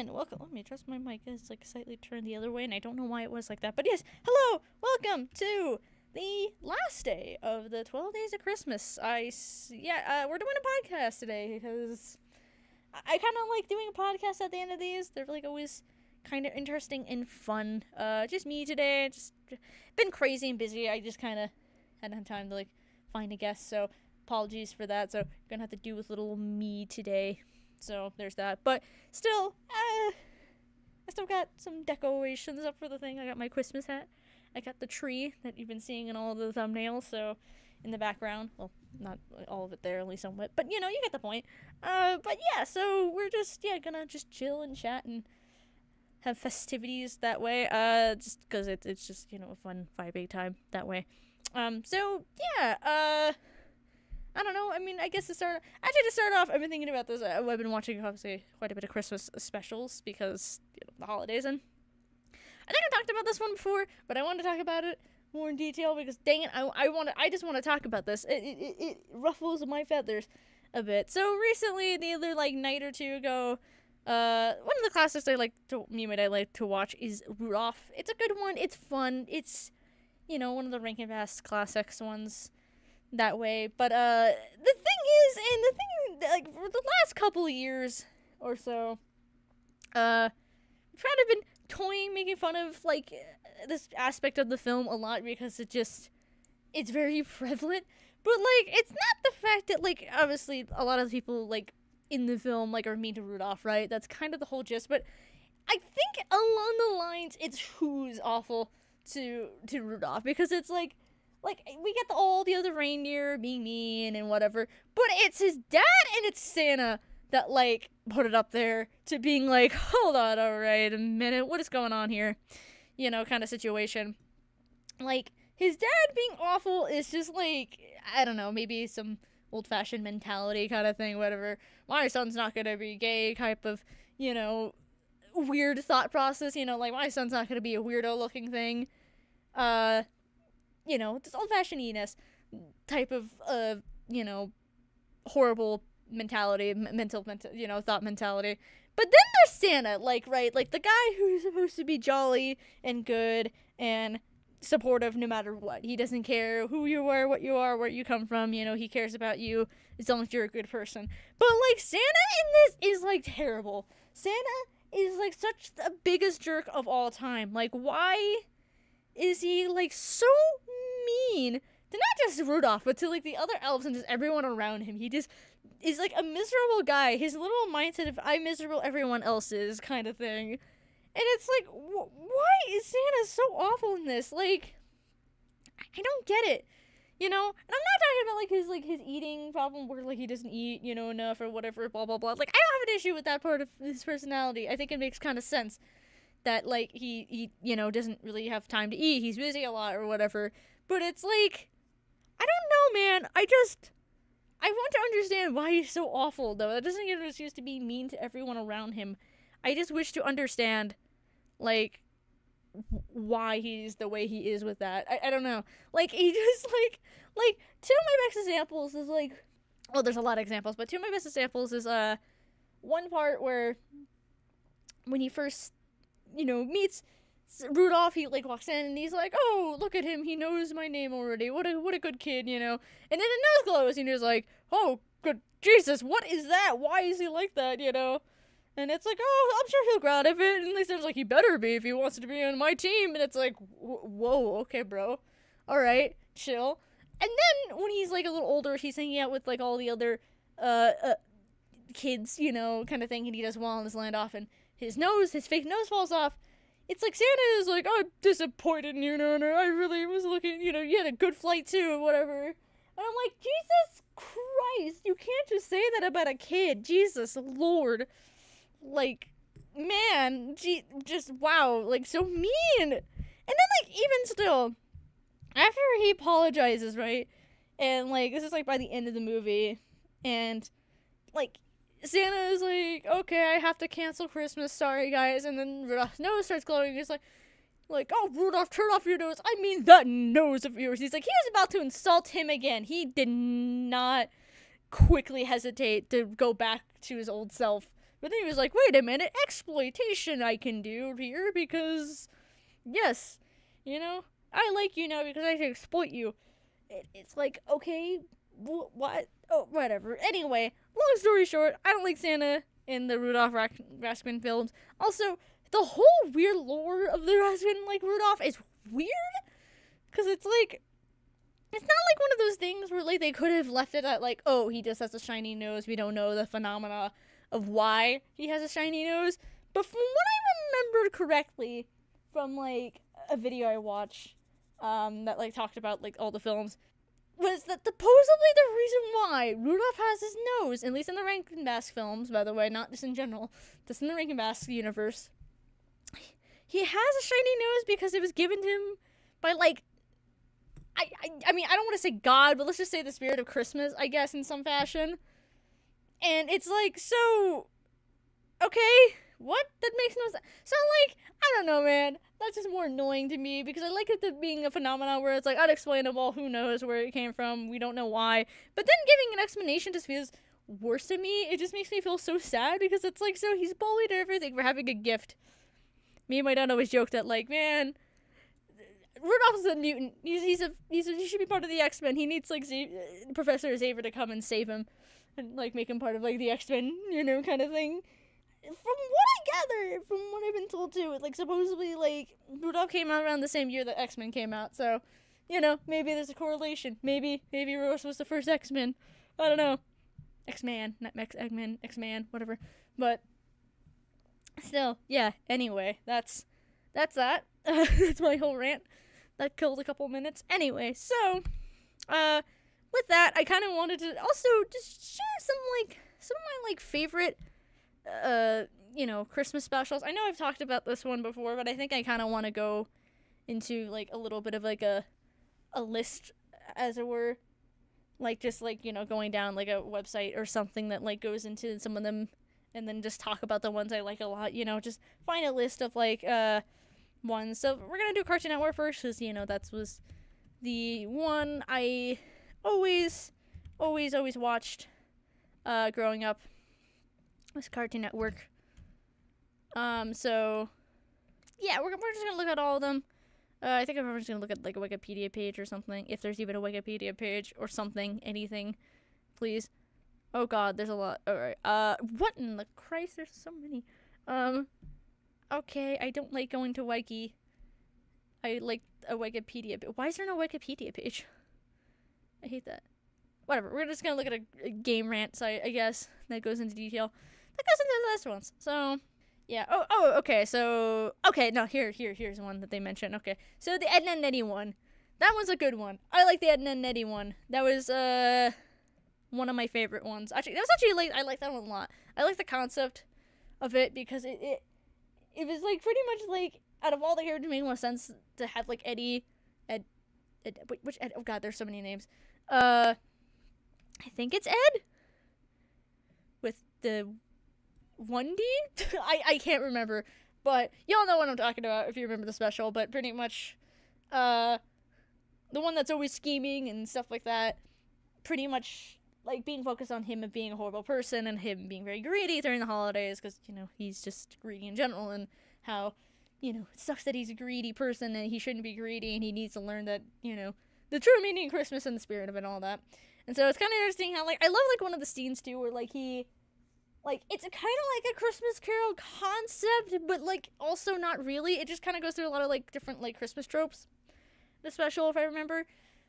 and welcome. Let me adjust my mic. It's like slightly turned the other way, and I don't know why it was like that. But yes, hello, welcome to the last day of the 12 Days of Christmas. We're doing a podcast today because I kind of like doing a podcast at the end of these. They're like always kind of interesting and fun. Just me today. Just been crazy and busy. I just kind of hadn't had time to like find a guest, so apologies for that. So gonna have to do with little me today. So there's that. But still, I still got some decorations up for the thing. I got my Christmas hat. I got the tree that you've been seeing in all the thumbnails. So in the background, well, not all of it there, only somewhat. But you know, you get the point. But yeah, so we're just gonna just chill and chat and have festivities that way. Just because it's just a fun 5-8 time that way. I don't know. I mean, I guess to start off, I've been thinking about this. I've been watching, obviously, quite a bit of Christmas specials because the holidays. And I think I talked about this one before, but I wanted to talk about it more in detail because, dang it, I just want to talk about this. It ruffles my feathers a bit. So recently, the other night or two ago, one of the classics I like to watch is Rudolph. It's a good one. It's fun. It's one of the Rankin Bass classics ones. That way, but the thing for the last couple of years or so, I've kind of been making fun of this aspect of the film a lot because it's very prevalent. But it's not the fact that obviously a lot of the people in the film are mean to Rudolph, right? That's kind of the whole gist. But I think along the lines, it's who's awful to Rudolph because it's we get all the other reindeer being mean and whatever, but it's his dad and it's Santa that, put it up there to being hold on, alright, a minute, what is going on here? Kind of situation. His dad being awful is just, I don't know, maybe some old-fashioned mentality kind of thing, whatever. My son's not gonna be gay type of, weird thought process, my son's not gonna be a weirdo-looking thing. This old-fashionedness type of, horrible mentality, mental, thought mentality. But then there's Santa, the guy who's supposed to be jolly and good and supportive no matter what. He doesn't care who you are, what you are, where you come from, he cares about you as long as you're a good person. But, Santa in this is, terrible. Santa is, such the biggest jerk of all time. Why is he, so mean to not just Rudolph, but to, the other elves and just everyone around him? He just is, a miserable guy. His little mindset of, I'm miserable, everyone else is, kind of thing. And it's, why is Santa so awful in this? I don't get it. And I'm not talking about, his eating problem where, he doesn't eat, enough or whatever, blah, blah, blah. I don't have an issue with that part of his personality. I think it makes kind of sense that, he doesn't really have time to eat. He's busy a lot or whatever. But it's I don't know, man. I want to understand why he's so awful, though. That doesn't give an excuse to be mean to everyone around him. I just wish to understand, why he's the way he is with that. I don't know. He just, two of my best examples is, well, there's a lot of examples, but two of my best examples is, one part where when he first meets Rudolph, he walks in and he's oh, look at him, he knows my name already, what a good kid, and then the nose glows and he's oh, good Jesus, what is that, why is he like that, and it's oh, I'm sure he'll grow out of it, and they said he better be if he wants to be on my team, and it's whoa, okay, bro, alright, chill. And then when he's a little older, he's hanging out with all the other kids, kind of thing, and he does well on his land off, and his fake nose falls off. It's Santa is I'm disappointed in you, and I really was looking, you had a good flight too, or whatever. And I'm Jesus Christ, you can't just say that about a kid. Jesus Lord. Man, just wow, so mean. And then, even still, after he apologizes, right, and, this is, by the end of the movie, and, Santa is okay, I have to cancel Christmas, sorry guys, and then Rudolph's nose starts glowing, he's oh, Rudolph, turn off your nose, I mean that nose of yours. He's he was about to insult him again. He did not quickly hesitate to go back to his old self But then he was like, wait a minute, exploitation I can do here because, yes, you know, I like you now because I can exploit you. It's like, okay, what? Oh, whatever. Anyway, long story short, I don't like Santa in the Rudolph Raskin films. Also, the whole weird lore of the Raskin, like, Rudolph is weird. Because it's like, it's not like one of those things where, like, they could have left it at, like, oh, he just has a shiny nose. We don't know the phenomena of why he has a shiny nose. But from what I remembered correctly from, like, a video I watched, that, like, talked about, like, all the films, was that supposedly the reason why Rudolph has his nose, at least in the Rankin Bass films, by the way, not just in general, just in the Rankin Bass universe, he has a shiny nose because it was given to him by, like, I mean, I don't want to say God, but let's just say the spirit of Christmas, I guess, in some fashion. And it's like, so, okay, what? That makes no sense. So, like, I don't know, man. That's just more annoying to me because I like it being a phenomenon where it's, like, unexplainable, who knows where it came from, we don't know why. But then giving an explanation just feels worse to me. It just makes me feel so sad because it's like, so he's bullied and everything for having a gift. Me and my dad always joke that, like, man, Rudolph's a mutant. He should be part of the X-Men. He needs, like, Professor Xavier to come and save him and, like, make him part of, like, the X-Men, you know, kind of thing. From what I gather, from what I've been told too, like, supposedly, like, Rudolph came out around the same year that X-Men came out, so, you know, maybe there's a correlation. Maybe Rudolph was the first X-Men. I don't know. X-Man, not X-Men, X-Man, whatever. But still, yeah, anyway, that's that. That's my whole rant. That killed a couple minutes. Anyway, so, with that, I kind of wanted to also just share some of my, like, favorite, you know, Christmas specials. I know I've talked about this one before, but I think I kind of want to go into, like, a little bit of, like, a list, as it were. Like, just, like, you know, going down, like, a website or something that, like, goes into some of them, and then just talk about the ones I like a lot, you know, just find a list of, like, ones. So we're gonna do Cartoon Network first, because, you know, that was the one I always watched, growing up, was Cartoon Network. So, yeah, we're just gonna look at all of them. I think I'm just gonna look at, like, a Wikipedia page or something, if there's even a Wikipedia page or something, anything, please. Oh god, there's a lot. Alright, what in the Christ, there's so many. Okay, I don't like going to Wiki. I like a Wikipedia, but why is there no Wikipedia page? I hate that. Whatever, we're just gonna look at a game rant site, I guess, that goes into detail. That goes into the last ones, so, yeah. Oh, okay, so, okay, no, here's one that they mentioned, okay. So, the Ed and Eddy one. That one's a good one. I like the Ed and Eddy one. That was, one of my favorite ones. Actually, like, I like that one a lot. I like the concept of it because it was, like, pretty much, like, out of all the characters, it made more sense to have, like, Eddie, which Ed? Oh god, there's so many names. I think it's Ed? With the 1D? I can't remember. But y'all know what I'm talking about if you remember the special. But pretty much, the one that's always scheming and stuff like that. Pretty much, like, being focused on him and being a horrible person and him being very greedy during the holidays. Because, you know, he's just greedy in general. And how, you know, it sucks that he's a greedy person and he shouldn't be greedy. And he needs to learn that, you know, the true meaning of Christmas and the spirit of it and all that. And so it's kind of interesting how, like, I love, like, one of the scenes, too, where, like, he, like, it's kind of like a Christmas Carol concept, but, like, also not really. It just kind of goes through a lot of, like, different, like, Christmas tropes, the special, if I remember.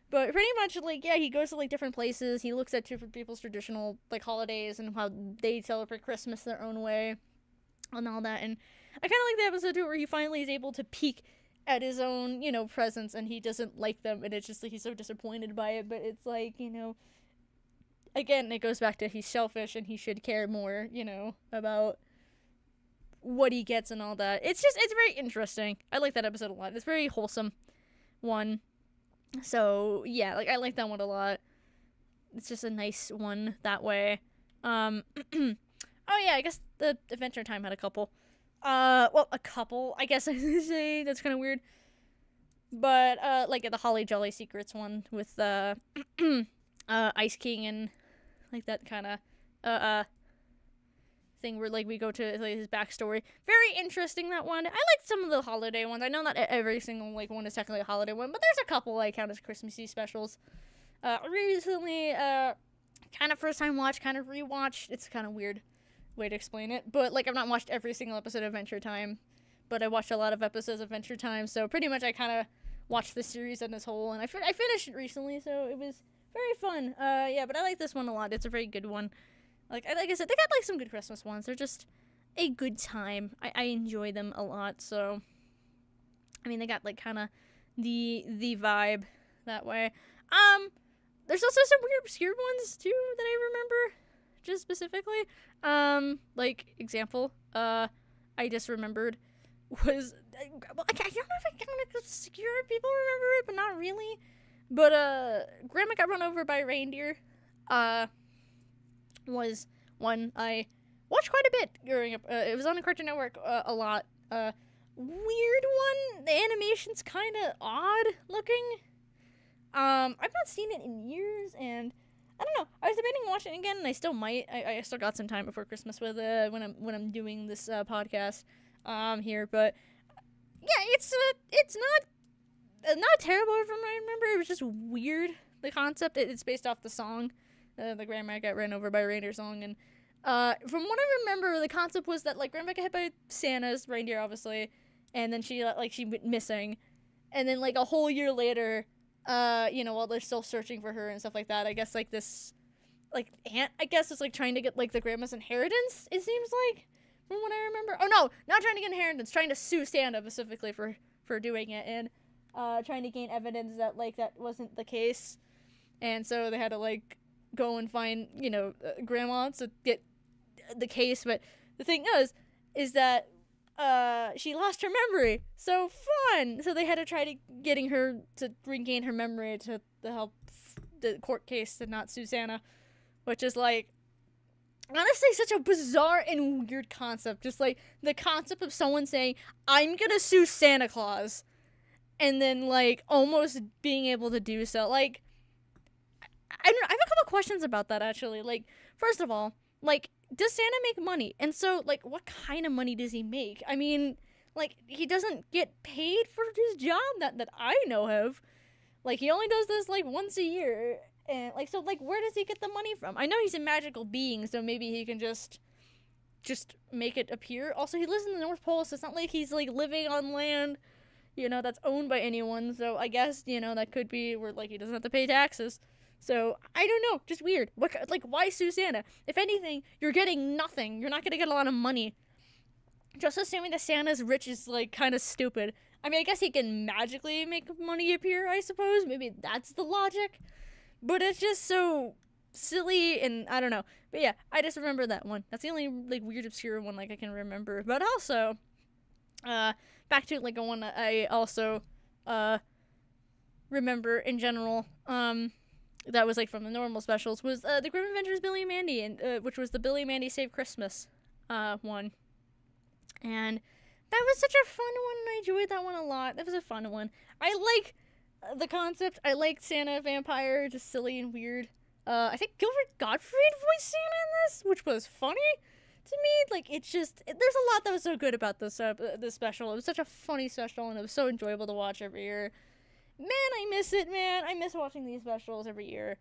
But pretty much, like, yeah, he goes to, like, different places. He looks at different people's traditional, like, holidays and how they celebrate Christmas their own way and all that. And I kind of like the episode, too, where he finally is able to peek at his own, you know, presents, and he doesn't like them, and it's just, like, he's so disappointed by it, but it's, like, you know, again, it goes back to he's selfish, and he should care more, you know, about what he gets and all that. It's very interesting. I like that episode a lot. It's a very wholesome one. So, yeah, like, I like that one a lot. It's just a nice one that way. Oh, yeah, I guess the Adventure Time had a couple. Well, a couple, I guess I should say. That's kind of weird. But, like, the Holly Jolly Secrets one with, Ice King and, like, that kind of, thing where like we go to like his backstory. Very interesting, that one. I liked some of the holiday ones. I know not every single like one is technically a holiday one, but there's a couple I count as Christmassy specials. Recently, kind of first time watch, kind of rewatch. It's kind of weird way to explain it, but like I've not watched every single episode of Adventure Time, but I watched a lot of episodes of Adventure Time, so pretty much I kind of watched the series in its whole, and I finished it recently, so it was very fun. Yeah, but I like this one a lot. It's a very good one. Like I said, they got like some good Christmas ones. They're just a good time. I enjoy them a lot. So, I mean, they got like kind of the vibe that way. There's also some weird obscure ones too that I remember, just specifically. Like example, I just remembered was I don't know if I kind of obscure people remember it, but not really. But Grandma Got Run Over by a Reindeer was one I watched quite a bit growing up. It was on the Cartoon Network a lot. Weird one. The animation's kind of odd looking. I've not seen it in years, and I don't know. I was debating watching it again, and I still might. I still got some time before Christmas with when I'm doing this podcast here, but yeah, it's not terrible from what I remember. It was just weird, the concept. It's based off the song, the Grandma Got Ran Over by a Reindeer song, and from what I remember, the concept was that like Grandma got hit by Santa's reindeer, obviously, and then she went missing, and then like a whole year later, while they're still searching for her and stuff like that, I guess like this like aunt, I guess, is like trying to get like the grandma's inheritance, it seems like, from what I remember. Oh no, not trying to get inheritance, trying to sue Santa specifically for doing it, and trying to gain evidence that like that wasn't the case, and so they had to like go and find grandma to get the case. But the thing is that she lost her memory. So fun. So they had to try to getting her to regain her memory to help the court case to not sue Santa, which is like honestly such a bizarre and weird concept. Just like the concept of someone saying, I'm gonna sue Santa Claus, and then like almost being able to do so. Like I don't know, I have a couple questions about that actually. Like, first of all, like, does Santa make money? And so like what kind of money does he make? I mean, like, he doesn't get paid for his job that I know of. Like, he only does this like once a year. And like, so like where does he get the money from? I know he's a magical being, so maybe he can just make it appear. Also, he lives in the North Pole, so it's not like he's like living on land, that's owned by anyone. So I guess, that could be where like he doesn't have to pay taxes. So I don't know, just weird. Why sue Santa? If anything, you're getting nothing. You're not gonna get a lot of money. Just assuming that Santa's rich is like kind of stupid. I mean, I guess he can magically make money appear, I suppose. Maybe that's the logic. But it's just so silly, and I don't know. But yeah, I just remember that one. That's the only like weird obscure one like I can remember. But also, back to like a one that I also remember in general. That was like from the normal specials was the Grim Adventures of Billy and Mandy, and which was the Billy and Mandy Save Christmas one. And that was such a fun one, and I enjoyed that one a lot. That was a fun one. I like the concept. I liked Santa Vampire, just silly and weird. I think Gilbert Gottfried voiced Santa in this, which was funny to me. Like, there's a lot that was so good about this special. It was such a funny special, and it was so enjoyable to watch every year. Man, I miss it, man. I miss watching these specials every year.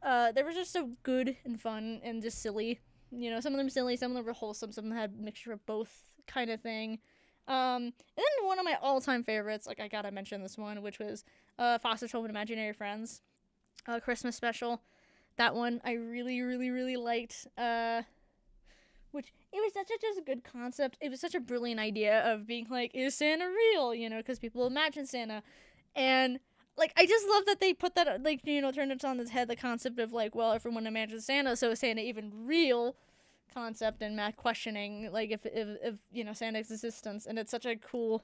They were just so good and fun and just silly. Some of them silly, some of them were wholesome, some of them had a mixture of both kind of thing. And then one of my all-time favorites, like I gotta mention this one, which was Foster's Home and Imaginary Friends, Christmas special. That one I really, really, really liked. Which, it was such a good concept. It was such a brilliant idea of being like, is Santa real? Because people imagine Santa. And, like, I just love that they put that, like, turned it on its head, the concept of, like, well, everyone imagines Santa, so is Santa even real concept, and Matt questioning, like, if Santa's existence, and it's such a cool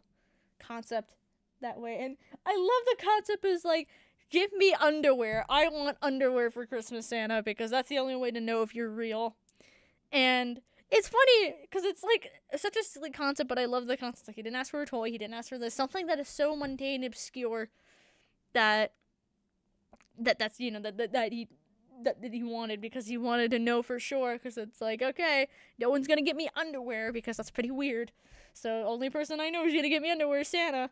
concept that way. And I love the concept is, like, give me underwear. I want underwear for Christmas, Santa, because that's the only way to know if you're real. And it's funny, because it's, like, such a silly concept, but I love the concept. Like, he didn't ask for a toy, he didn't ask for this. Something that is so mundane and obscure that he that he wanted, because he wanted to know for sure, because it's like, okay, no one's gonna get me underwear because that's pretty weird. So only person I know who's gonna get me underwear is Santa.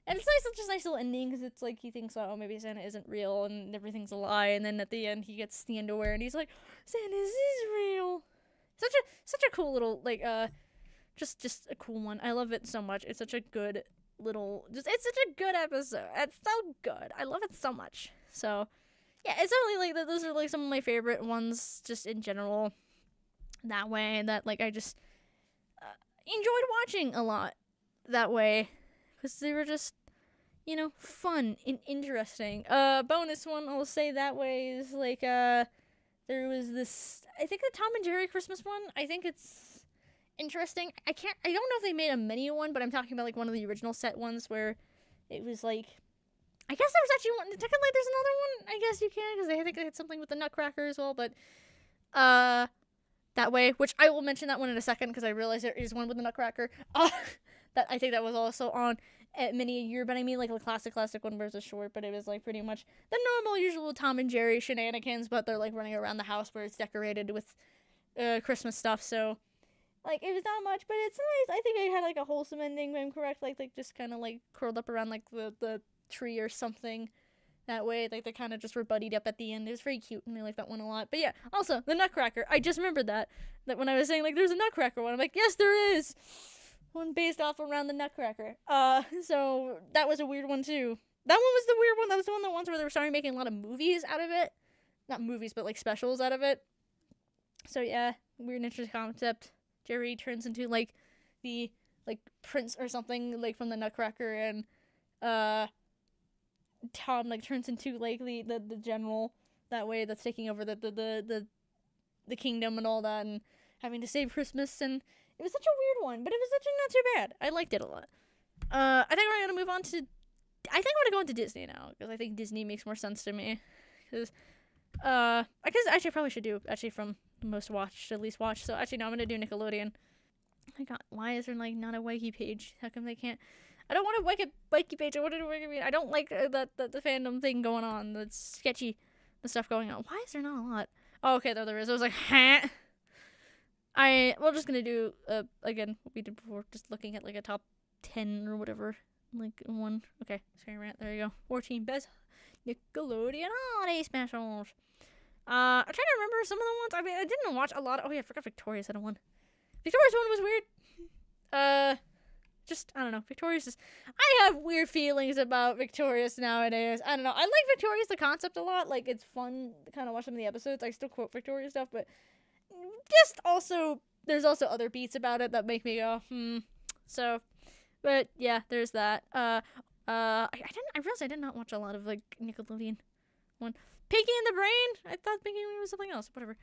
And it's nice, it's just a nice little ending, because it's like he thinks, oh, maybe Santa isn't real and everything's a lie, and then at the end he gets the underwear and he's like, Santa is real. Such a cool little, like, just a cool one. I love it so much. It's such a good little, it's such a good episode. It's so good. I love it so much. So yeah, it's only like those are like some of my favorite ones just in general, that way, that like I just enjoyed watching a lot that way, because they were just, you know, fun and interesting. Bonus one I'll say that way is like there was this, I think the Tom and Jerry Christmas one, I think it's interesting. I don't know if they made a mini one, but I'm talking about like one of the original set ones where it was like, I guess there was actually one, technically there's another one, I guess you can, because I think they had something with the Nutcracker as well, but that way, which I will mention that one in a second, because I realize there is one with the Nutcracker. That I think that was also on mini a year, but I mean like a classic one where it was short, but it was like pretty much the normal, usual Tom and Jerry shenanigans, but they're like running around the house where it's decorated with Christmas stuff. So like it was not much, but it's nice. I think it had like a wholesome ending, if I'm correct. Like they just kind of like curled up around like the tree or something. That way, like they kind of just were buddied up at the end. It was very cute, and I like that one a lot. But yeah, also the Nutcracker. I just remembered that when I was saying like there's a Nutcracker one, I'm like, yes, there is one based off around the Nutcracker. So that was a weird one too. That one was the weird one. That was the one, the ones where they were starting making a lot of movies out of it, not movies, but like specials out of it. So yeah, weird, interesting concept. Jerry turns into like the like prince or something like from the Nutcracker, and Tom like turns into like the general that way that's taking over the kingdom and all that, and having to save Christmas. And it was such a weird one, but it was such a not too bad. I liked it a lot. I think we're gonna move on to, I think I'm gonna go into Disney now, because I think Disney makes more sense to me. Because I guess actually I probably should do actually from most watched to least watched. So actually no, I'm gonna do Nickelodeon. Oh my god, why is there like not a wiki page? How come they can't? I don't want a wiki page. I want a wiki page. I don't like the fandom thing going on. That's sketchy, the stuff going on. Why is there not a lot? Oh, okay, there is. I was like, huh? We're just gonna do again what we did before, just looking at like a top 10 or whatever, like one. Okay, sorry, rant. There you go. 14 best Nickelodeon holiday specials. I'm trying to remember some of the ones. I mean, I didn't watch a lot. Oh yeah, I forgot Victoria's had one. Victoria's one was weird. Just, I don't know, Victoria's just, I have weird feelings about Victoria's nowadays. I don't know, I like Victoria's, the concept, a lot. Like, it's fun to kind of watch some of the episodes. I still quote Victoria's stuff, but just also, there's also other beats about it that make me go, So, but yeah, there's that. I realized I did not watch a lot of, like, Nickelodeon one. Pinky and the Brain? I thought Pinky and the Brain was something else. Whatever.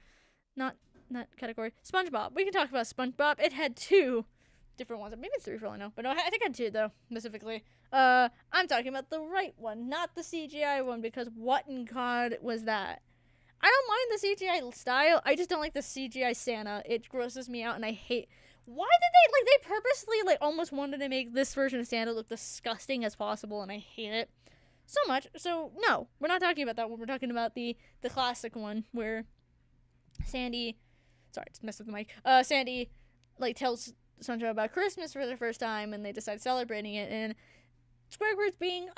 Not that category. SpongeBob. We can talk about SpongeBob. It had 2 different ones. Maybe it's 3 for all I know. But no, I think I had 2, though, specifically. I'm talking about the right one, not the CGI one, because what in God was that? I don't mind the CGI style. I just don't like the CGI Santa. It grosses me out, and I hate... Why did they purposely, almost wanted to make this version of Santa look disgusting as possible, and I hate it so much. So, no, we're not talking about that one. We're talking about the classic one, where Sandy... Sorry, just messed with the mic. Sandy, tells SpongeBob about Christmas for the first time, and they decide celebrating it, and Squidward's being,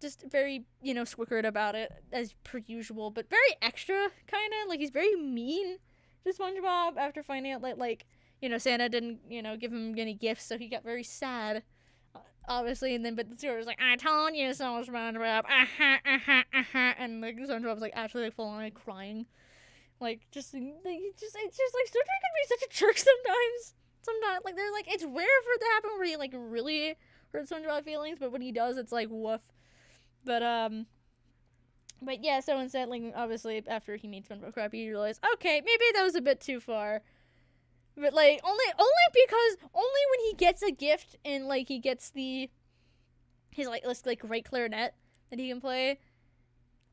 just very, Squidward about it, as per usual, but very extra, kind of, he's very mean to SpongeBob after finding out, Santa didn't, give him any gifts, so he got very sad, obviously, and then, but the Squidward's like, I told you so, SpongeBob, and, SpongeBob's, actually, full-on, crying. It's just Squidward can be such a jerk sometimes. They're it's rare for it to happen where he really hurts SpongeBob feelings, but when he does, it's woof. But yeah, so instead, obviously after he made SpongeBob crappy, you realize, okay, maybe that was a bit too far. But only when he gets a gift and he gets his great clarinet that he can play.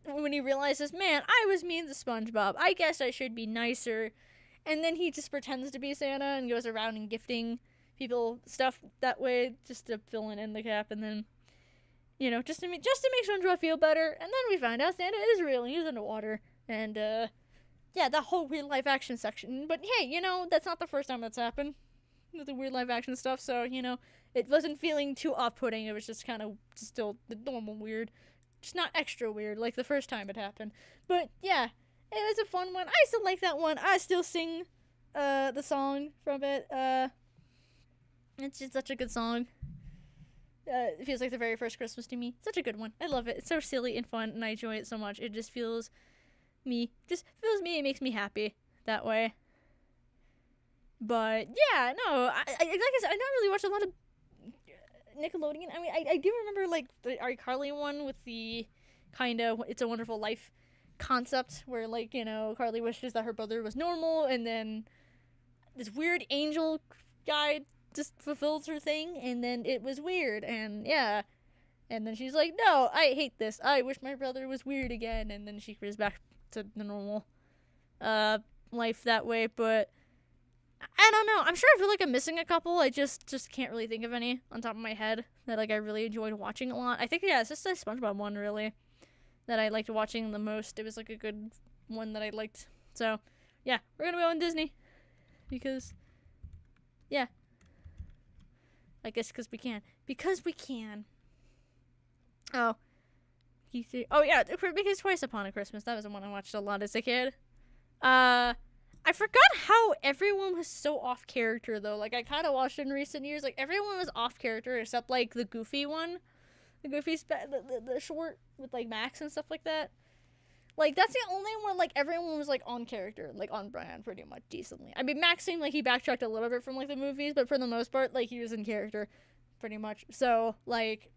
When he realizes, man, I was mean to SpongeBob. I guess I should be nicer. And then he just pretends to be Santa and goes around and gifting people stuff that way just to fill in the gap. And then just to make SpongeBob feel better. And then we find out Santa is real and he's underwater. And yeah, that whole weird live action section. But hey, that's not the first time that's happened with the weird live action stuff. So it wasn't feeling too off-putting. It was just kind of still the normal weird, just not extra weird like the first time it happened. But yeah, it was a fun one. I still like that one. I still sing the song from it. It's just such a good song. It feels like the very first Christmas to me. Such a good one. I love it. It's so silly and fun, and I enjoy it so much. It just feels me. It makes me happy that way. But yeah, no, like I said, I not really watched a lot of Nickelodeon. I mean, I do remember like the iCarly one with the kind of It's a Wonderful Life concept where like Carly wishes that her brother was normal, and then this weird angel guy just fulfills her thing, and then it was weird, and yeah, and then she's like, no, I hate this, I wish my brother was weird again, and then she goes back to the normal life that way. But I don't know, I'm sure I feel like I'm missing a couple. I just can't really think of any on top of my head that like I really enjoyed watching a lot. I think it's just the SpongeBob one really that I liked watching the most. It was like a good one that I liked. So yeah, we're gonna go on Disney because yeah, I guess because we can. Oh, yeah, because Twice Upon a Christmas. That was the one I watched a lot as a kid. I forgot how everyone was so off character though. Like I kind of watched it in recent years. Like everyone was off character except like the Goofy one, the short with like Max and stuff like that. Like that's the only one like everyone was like on character, like on brand pretty much decently. I mean Max seemed like he backtracked a little bit from like the movies, but for the most part like he was in character pretty much. So like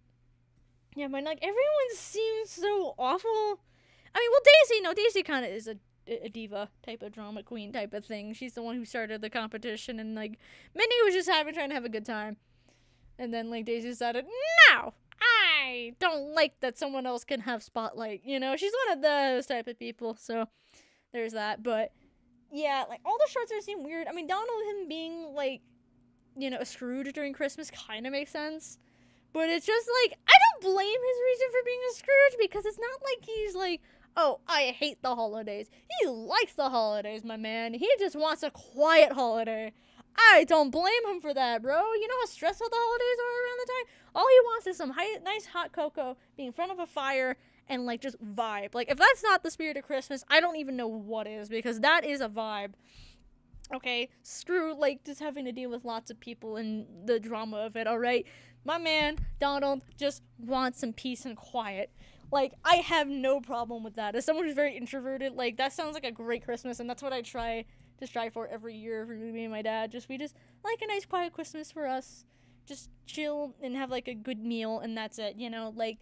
yeah, but like everyone seems so awful. I mean, well Daisy kind of is a diva type of drama queen type of thing. She's the one who started the competition, and like Minnie was just trying to have a good time, and then like Daisy decided, no, I don't like that someone else can have spotlight. She's one of those type of people. So there's that. But yeah, like all the shorts are seem weird. I mean, Donald, him being like a Scrooge during Christmas kind of makes sense. But it's just like, I don't blame his reason for being a Scrooge, because it's not like he's like, oh, I hate the holidays. He likes the holidays, my man. He just wants a quiet holiday. I don't blame him for that, bro. You know how stressful the holidays are around the time? All he wants is some nice hot cocoa, be in front of a fire, and like just vibe. Like, if that's not the spirit of Christmas, I don't even know what is, because that is a vibe. Okay, screw like just having to deal with lots of people and the drama of it, alright? My man, Donald, just wants some peace and quiet. Like, I have no problem with that. As someone who's very introverted, like, that sounds like a great Christmas, and that's what I try to strive for every year for me and my dad. We just like a nice quiet Christmas for us. Just chill and have, like, a good meal, and that's it, Like,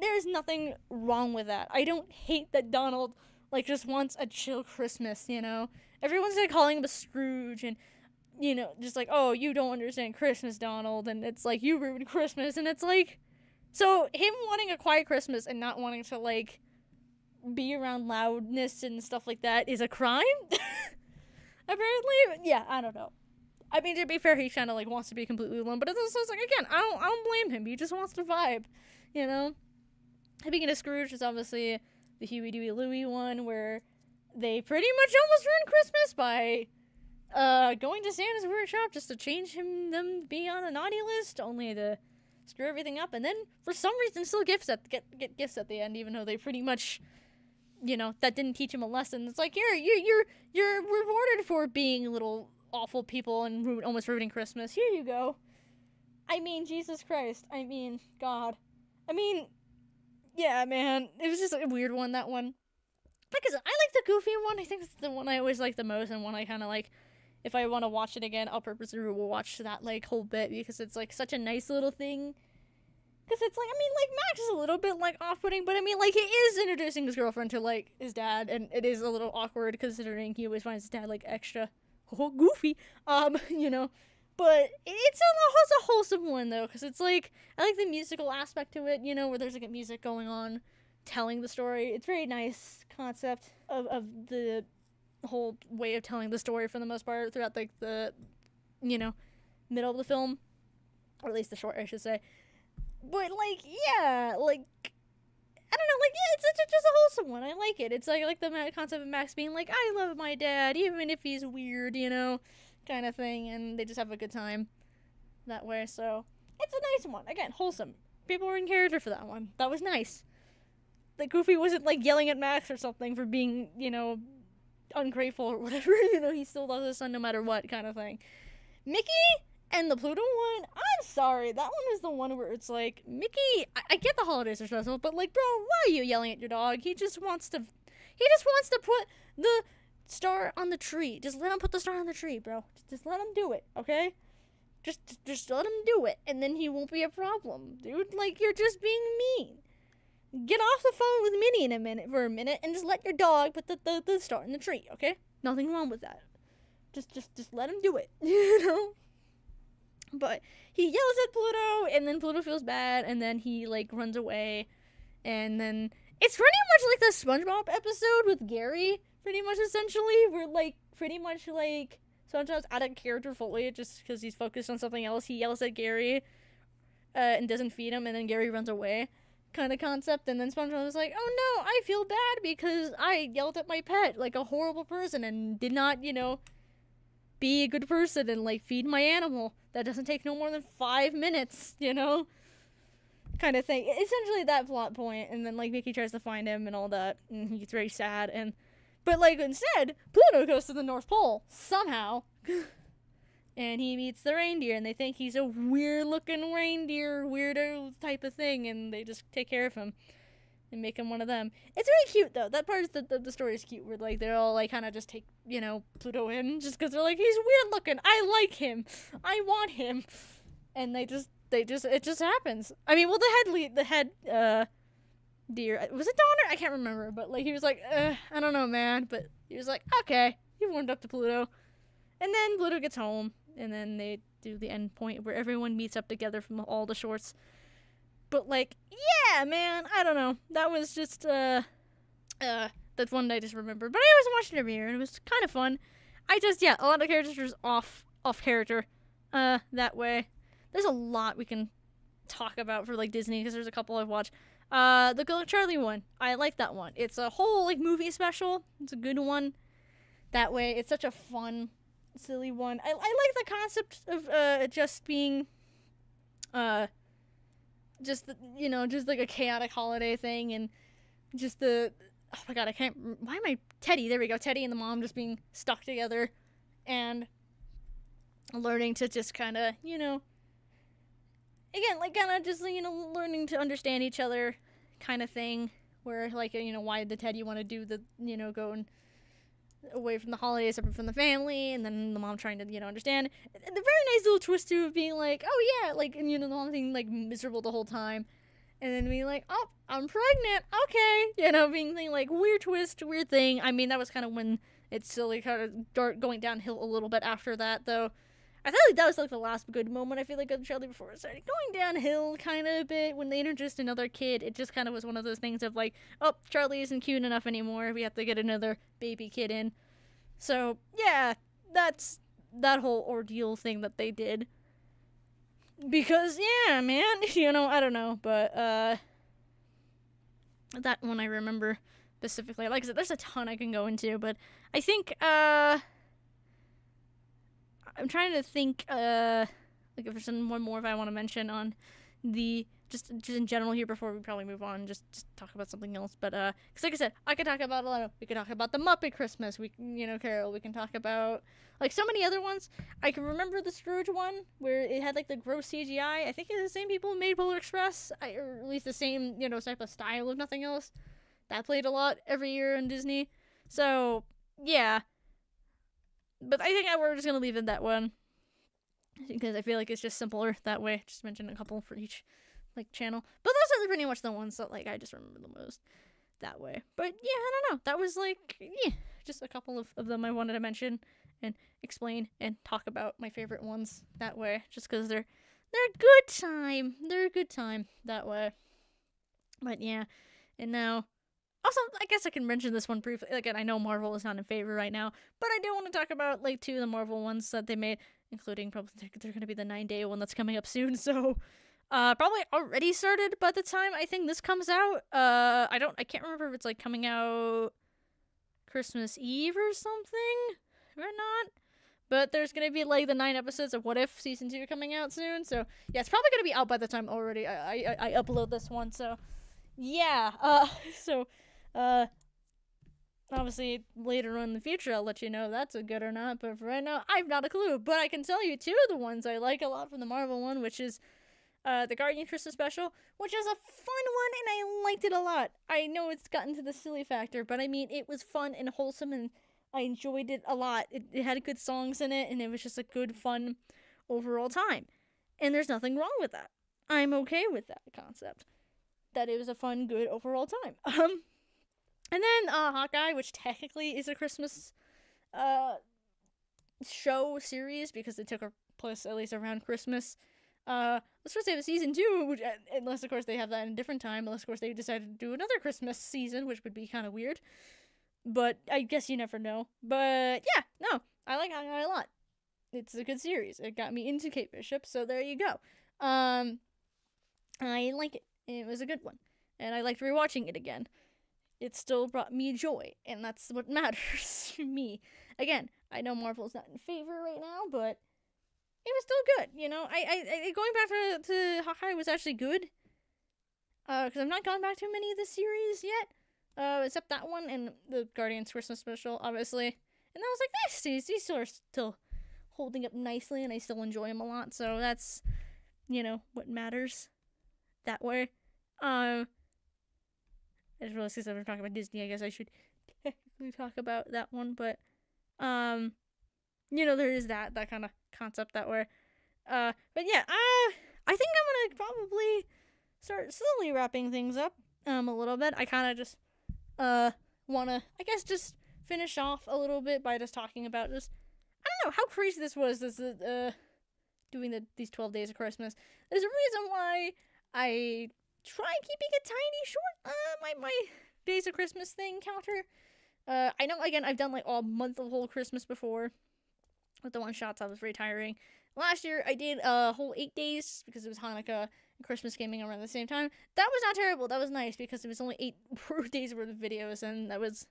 there's nothing wrong with that. I don't hate that Donald, like, just wants a chill Christmas, Everyone's, like, calling him a Scrooge, and just like, oh, you don't understand Christmas, Donald, and it's like, you ruined Christmas, and it's like, so him wanting a quiet Christmas and not wanting to, like, be around loudness and stuff like that is a crime? Apparently? Yeah, I don't know. I mean, to be fair, he kind of, like, wants to be completely alone, but it's also, like, again, I don't blame him. He just wants to vibe, Speaking of Scrooge, it's obviously the Huey, Dewey, Louie one, where they pretty much almost ruined Christmas by going to Santa's workshop just to change them to be on a naughty list, only to screw everything up, and then for some reason still get gifts at the end, even though they pretty much, that didn't teach him a lesson. It's like, you're rewarded for being little awful people and almost ruining Christmas. Here you go. I mean, Jesus Christ. I mean, God. I mean, yeah, man. It was just a weird one, that one. Because I like the Goofy one. I think it's the one I always like the most, and one I kind of like. If I want to watch it again, I'll purposely watch that, like, whole bit, because it's, like, such a nice little thing. Because it's, like, I mean, like, Max is a little bit, like, off-putting, but, I mean, like, he is introducing his girlfriend to, like, his dad, and it is a little awkward, considering he always finds his dad, like, extra goofy, But it's a wholesome one, though, because it's, like, I like the musical aspect to it, where there's, like, a music going on, telling the story. It's a very nice concept of the whole way of telling the story for the most part throughout like the middle of the film, or at least the short, I should say. But like, yeah, like I don't know, like yeah, it's just a wholesome one. I like it. It's like the concept of Max being like, I love my dad, even if he's weird, kind of thing, and they just have a good time that way. So it's a nice one. Again, wholesome. People were in character for that one. That was nice. Like Goofy wasn't like yelling at Max or something for being, ungrateful or whatever. He still loves his son no matter what, kind of thing. Mickey and the Pluto one, I'm sorry. That one is the one where it's like, Mickey, I get the holidays are stressful, but like, bro, why are you yelling at your dog? He just wants to put the star on the tree. Just let him put the star on the tree, bro. Just let him do it, okay? Just let him do it, and then he won't be a problem, dude. Like, you're just being mean. Get off the phone with Minnie for a minute, and just let your dog put the star in the tree, okay? Nothing wrong with that. Just let him do it, But he yells at Pluto, and then Pluto feels bad, and then he, like, runs away. And then it's pretty much like the SpongeBob episode with Gary, pretty much, essentially. Where, like, pretty much, like, SpongeBob's out of character fully just because he's focused on something else. He yells at Gary and doesn't feed him, and then Gary runs away kind of concept. And then SpongeBob was like, oh, no, I feel bad because I yelled at my pet like a horrible person and did not, be a good person and like feed my animal. That doesn't take no more than 5 minutes, kind of thing. Essentially that plot point. And then like Mickey tries to find him and all that, and he gets very sad. But like instead, Pluto goes to the North Pole somehow, and he meets the reindeer, and they think he's a weird looking reindeer weirdo type of thing, and they just take care of him and make him one of them. It's very cute though. That part of the story is cute, where like they're all like kind of just take Pluto in just because they're like, he's weird looking. I like him. I want him. And it just happens. I mean, well, the head deer, was it Donner? I can't remember, but like he was like, I don't know, man. But he was like, okay, he warmed up to Pluto, and then Pluto gets home, and then they do the end point where everyone meets up together from all the shorts. But, like, yeah, man, I don't know. That was just, that one I just remember. But I always watched it every year, and it was kind of fun. A lot of characters are off character, that way. There's a lot we can talk about for, like, Disney, because there's a couple I've watched. The Good Luck Charlie one, I like that one. It's a whole, like, movie special. It's a good one. That way, it's such a fun, silly one. I like the concept of, just being, just like a chaotic holiday thing, and just oh my god, why am I Teddy, there we go, Teddy and the mom just being stuck together and learning to just kind of, again, like kind of just, learning to understand each other kind of thing, where like, why did the Teddy want to do the, going away from the holidays, separate from the family, and then the mom trying to, understand. The very nice little twist too of being like, oh yeah, like, and the mom being like miserable the whole time, and then being like, oh, I'm pregnant, okay, being like weird twist, weird thing. I mean, that was kind of when it's slowly kind of going downhill a little bit after that, though. I feel like that was like the last good moment, I feel like, of Charlie, before it started going downhill kind of a bit. When they introduced another kid, it just kind of was one of those things of like, oh, Charlie isn't cute enough anymore, we have to get another baby kid in. So, yeah, that's that whole ordeal thing that they did. Because, yeah, man, I don't know, but, that one I remember specifically. Like I said, there's a ton I can go into, but I think, I'm trying to think, like, if there's one more if I want to mention on the, just in general here before we probably move on, just talk about something else. But, because like I said, I could talk about a lot we could talk about the Muppet Christmas, Carol, we can talk about, like, so many other ones. I can remember the Scrooge one, where it had, like, the gross CGI. I think it's the same people who made Polar Express, or at least the same, type of style, if nothing else. That played a lot every year in Disney. So, yeah. But I think we're just going to leave it that one, because I feel like it's just simpler that way. Just mention a couple for each, like, channel. But those are pretty much the ones that, like, I just remember the most that way. But, yeah, I don't know. That was, like, yeah, just a couple of them I wanted to mention and explain and talk about my favorite ones that way. Just because they're a good time. They're a good time that way. But, yeah. And now, also, I guess I can mention this one briefly. Again, I know Marvel is not in favor right now, but I do want to talk about, like, 2 of the Marvel ones that they made, including probably they're going to be the 9-day one that's coming up soon. So, Probably already started by the time I think this comes out. I can't remember if it's like coming out Christmas Eve or something or not. But there's gonna be like the 9 episodes of What If season 2 coming out soon. So yeah, it's probably gonna be out by the time already I upload this one. So yeah. Obviously later on in the future I'll let you know if that's a good or not. But for right now, I've not a clue. But I can tell you 2 of the ones I like a lot from the Marvel one, which is the Guardian Christmas special, which is a fun one, and I liked it a lot. I know it's gotten to the silly factor, but I mean, it was fun and wholesome, and I enjoyed it a lot. It had good songs in it, and it was just a good, fun overall time. And there's nothing wrong with that. I'm okay with that concept. That it was a fun, good overall time. And then Hawkeye, which technically is a Christmas show series because it took place at least around Christmas. Let's just say the season 2, which, unless of course they have that in a different time, unless of course they decided to do another Christmas season, which would be kind of weird. But I guess you never know. But yeah, no, I like Hawkeye a lot. It's a good series. It got me into Kate Bishop, so there you go. I like it. It was a good one, and I liked rewatching it again. It still brought me joy, and that's what matters to me. Again, I know Marvel's not in favor right now, but it was still good, you know. I going back to Hawkeye was actually good. Because I've not gone back to many of the series yet. Except that one and the Guardians Christmas special, obviously. And I was like, nice, these are still holding up nicely, and I still enjoy them a lot. So that's, you know, what matters that way. I just realized since I'm talking about Disney, I guess I should technically talk about that one, but you know, there is that kind of concept that way. But yeah, I think I'm gonna probably start slowly wrapping things up a little bit. I kind of just wanna, I guess, just finish off a little bit by just talking about just, I don't know how crazy this was, this doing these 12 days of Christmas. There's a reason why I try keeping it tiny short, my days of Christmas thing counter. I know, again, I've done like all month of whole Christmas before with the one shots. I was retiring. Last year I did a whole 8 days because it was Hanukkah and Christmas gaming around the same time. That was not terrible. That was nice because it was only 8 days worth of videos, and that was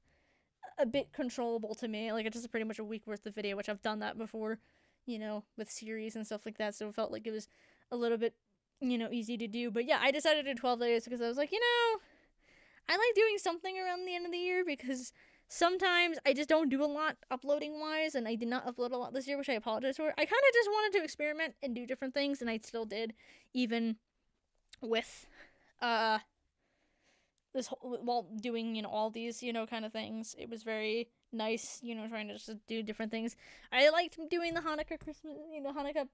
a bit controllable to me. Like, it's just pretty much a week worth of video, which I've done that before, you know, with series and stuff like that. So it felt like it was a little bit, you know, easy to do. But yeah, I decided to do 12 days because I was like, you know, I like doing something around the end of the year because sometimes I just don't do a lot uploading wise, and I did not upload a lot this year, which I apologize for. I kind of just wanted to experiment and do different things, and I still did, even with this whole, while doing, you know, all these, you know, kind of things. It was very nice, you know, trying to just do different things. I liked doing the Hanukkah Christmas, you know, Hanukkah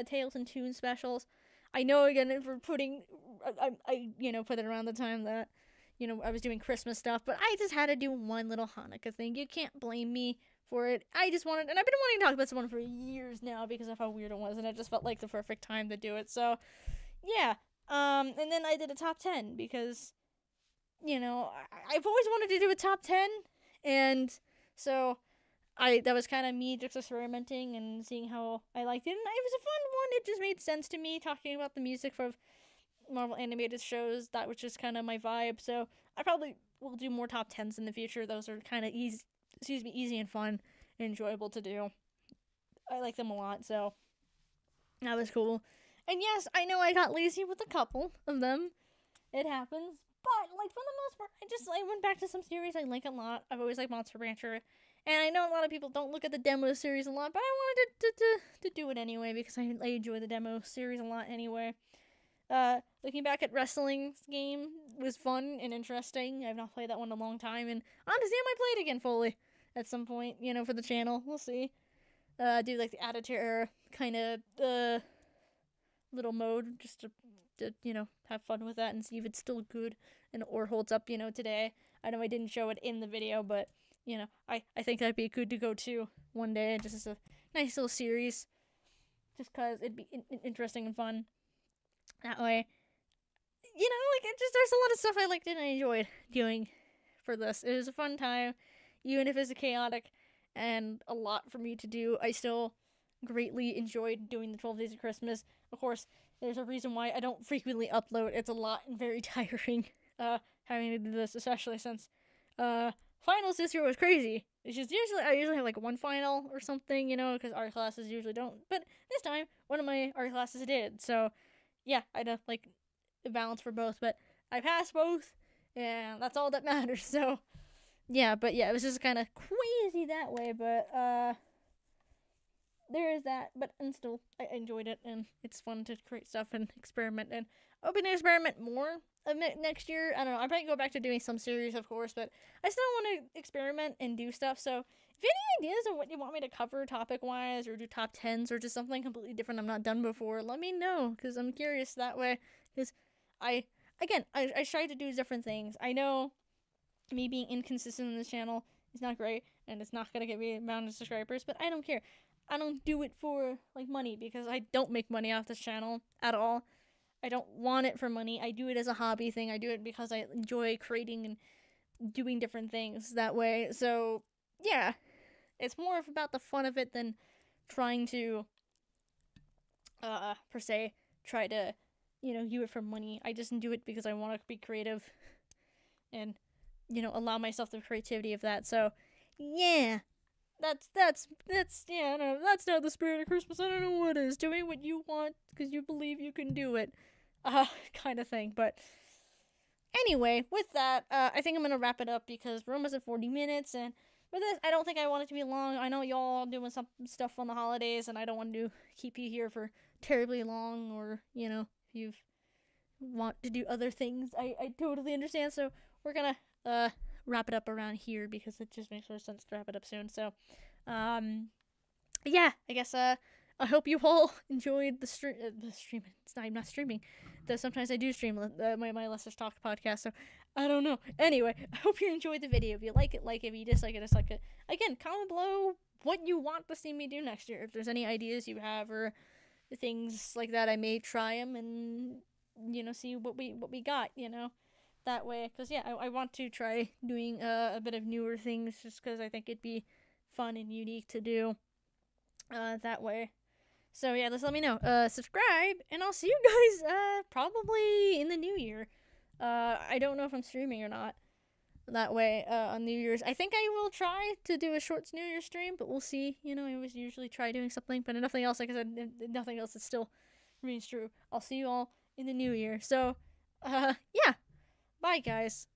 Tales and Tunes specials. I know, again, for putting, I you know, put it around the time that, you know, I was doing Christmas stuff, but I just had to do one little Hanukkah thing. You can't blame me for it. I just wanted, and I've been wanting to talk about someone for years now because of how weird it was, and it just felt like the perfect time to do it. So, yeah. And then I did a top 10 because, you know, I've always wanted to do a top 10, and so that was kind of me just experimenting and seeing how I liked it, and it was a fun one. It just made sense to me talking about the music for Marvel animated shows. That was just kind of my vibe. So I probably will do more top 10s in the future. Those are kind of easy and fun and enjoyable to do. I like them a lot, so that was cool. And yes, I know I got lazy with a couple of them. It happens. But, like, for the most part, I went back to some series I like a lot. I've always liked Monster Rancher. And I know a lot of people don't look at the demo series a lot, but I wanted to do it anyway because I enjoy the demo series a lot anyway. Looking back at Wrestling's game was fun and interesting. I've not played that one in a long time, and honestly, I might play it again fully at some point, you know, for the channel. We'll see. Do, like, the Attitude Era kind of, little mode, just to, you know, have fun with that and see if it's still good and or holds up, you know, today. I know I didn't show it in the video, but, you know, I think that'd be good to go to one day, just as a nice little series, just because it'd be interesting and fun that way. You know, like, there's a lot of stuff I liked and I enjoyed doing for this. It was a fun time, even if it's chaotic and a lot for me to do. I still greatly enjoyed doing the 12 Days of Christmas. Of course, there's a reason why I don't frequently upload. It's a lot and very tiring having to do this, especially since finals this year was crazy. It's just I usually have like one final or something, because art classes usually don't. But this time, one of my art classes did. So, yeah, I had like a balance for both. But I passed both, and that's all that matters. So, yeah, but yeah, it was just kind of crazy that way. But there is that. But and still, I enjoyed it, and it's fun to create stuff and experiment. And hoping to experiment more next year. I don't know. I might go back to doing some series, of course, but I still want to experiment and do stuff. So if you have any ideas on what you want me to cover topic wise, or do top 10s, or just something completely different I'm not done before, let me know, because I'm curious that way. Because I try to do different things. I know me being inconsistent in this channel is not great, and it's not gonna get me a amount of subscribers, but I don't care. I don't do it for like money, because I don't make money off this channel at all. I don't want it for money. I do it as a hobby thing. I do it because I enjoy creating and doing different things that way. So, yeah. It's more about the fun of it than trying to, per se, try to, do it for money. I just do it because I want to be creative and, allow myself the creativity of that. So, yeah. That's yeah, I don't know. That's not the spirit of Christmas. I don't know what is. Doing what you want because you believe you can do it. Kind of thing. But anyway, with that, I think I'm going to wrap it up because we're almost at 40 minutes. And with this, I don't think I want it to be long. I know y'all doing some stuff on the holidays, and I don't want to keep you here for terribly long, or, if you want to do other things. I totally understand. So we're going to wrap it up around here because it just makes more sense to wrap it up soon. So, yeah, I guess, I hope you all enjoyed the stream. I'm not streaming. Though sometimes I do stream my Lesser's Talk podcast, so I don't know. Anyway, I hope you enjoyed the video. If you like it, like it. If you dislike it, dislike it. Again, comment below what you want to see me do next year. If there's any ideas you have or things like that, I may try them and, see what we got, that way. Because, yeah, I want to try doing a bit of newer things just because I think it'd be fun and unique to do that way. So yeah, just let me know. Subscribe, and I'll see you guys probably in the new year. I don't know if I'm streaming or not that way on New Year's. I think I will try to do a shorts New Year's stream, but we'll see. I always usually try doing something, but nothing else. Like I said, nothing else is still remains true. I'll see you all in the new year. So, yeah, bye guys.